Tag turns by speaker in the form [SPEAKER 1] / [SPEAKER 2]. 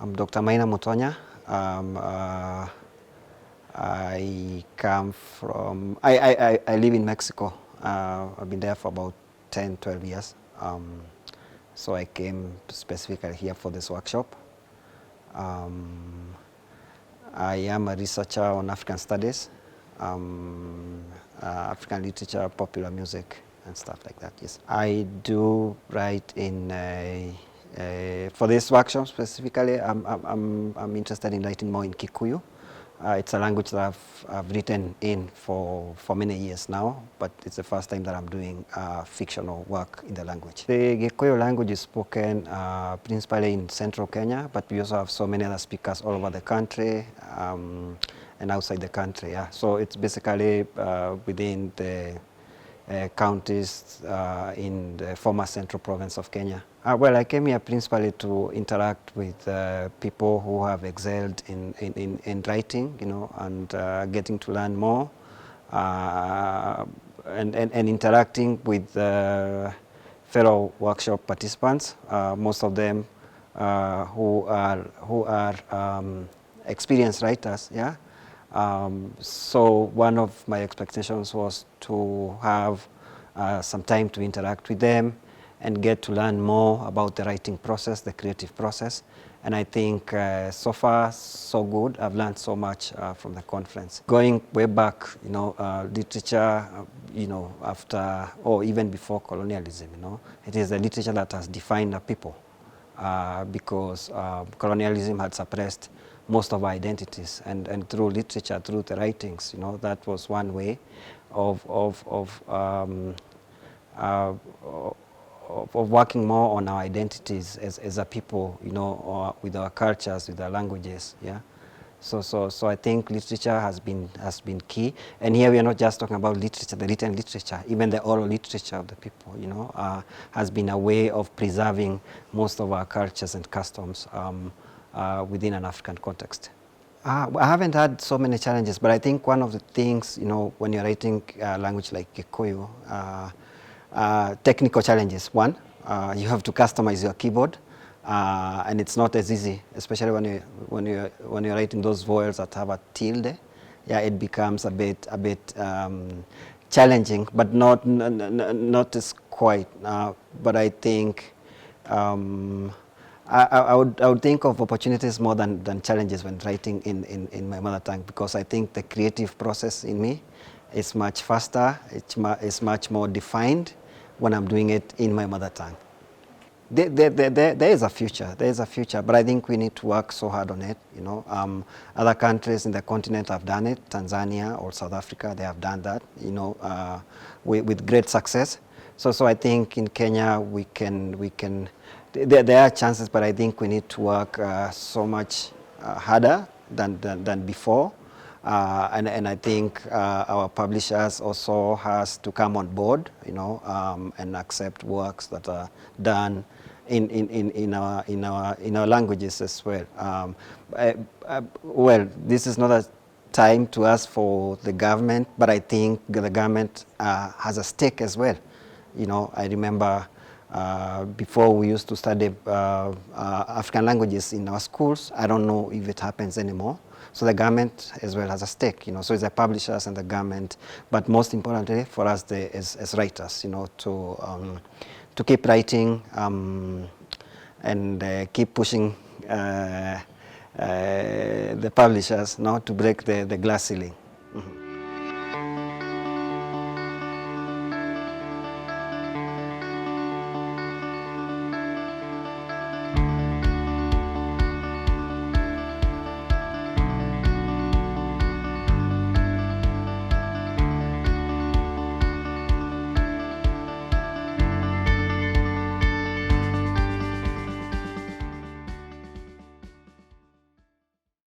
[SPEAKER 1] I'm Dr. Maina Mutonya. I come from, I live in Mexico. I've been there for about 10, 12 years. So I came specifically here for this workshop. I am a researcher on African studies, African literature, popular music, and stuff like that, yes. I do write in, for this workshop specifically, I'm interested in writing more in Gikuyu. It's a language that I've written in for many years now, but it's the first time that I'm doing fictional work in the language. The Gikuyu language is spoken principally in central Kenya, but we also have so many other speakers all over the country and outside the country. Yeah. So it's basically within the counties in the former central province of Kenya. Well, I came here principally to interact with people who have excelled in writing, you know, and getting to learn more and interacting with fellow workshop participants, most of them who are experienced writers, yeah. So one of my expectations was to have some time to interact with them and get to learn more about the writing process, the creative process. And I think so far, so good. I've learned so much from the conference. Going way back, you know, literature, you know, after or even before colonialism, you know, it is the literature that has defined a people because colonialism had suppressed most of our identities, and through literature, through the writings, you know, that was one way of working more on our identities as a people, you know, or with our cultures, with our languages, yeah. So I think literature has been key, and here we are not just talking about literature, the written literature, even the oral literature of the people, you know, has been a way of preserving most of our cultures and customs within an African context. I haven't had so many challenges, but I think one of the things, you know, when you're writing a language like Gikuyu, technical challenges. One, you have to customize your keyboard, and it's not as easy, especially when you're writing those vowels that have a tilde. Yeah, it becomes a bit challenging, but not as quite. But I think. I would think of opportunities more than challenges when writing in my mother tongue, because I think the creative process in me is much faster, it's much more defined when I'm doing it in my mother tongue. There is a future, but I think we need to work so hard on it, you know. Other countries in the continent have done it, Tanzania or South Africa, they have done that, you know, with great success. So I think in Kenya we can there are chances, but I think we need to work so much harder than before. And I think our publishers also has to come on board, you know, and accept works that are done in our languages as well. Well, this is not a time to ask for the government, but I think the government has a stake as well. You know, I remember before we used to study African languages in our schools. I don't know if it happens anymore. So the government as well has a stake, you know, so it's the publishers and the government, but most importantly for us as writers, you know, to keep writing and keep pushing the publishers, you know, to break the glass ceiling.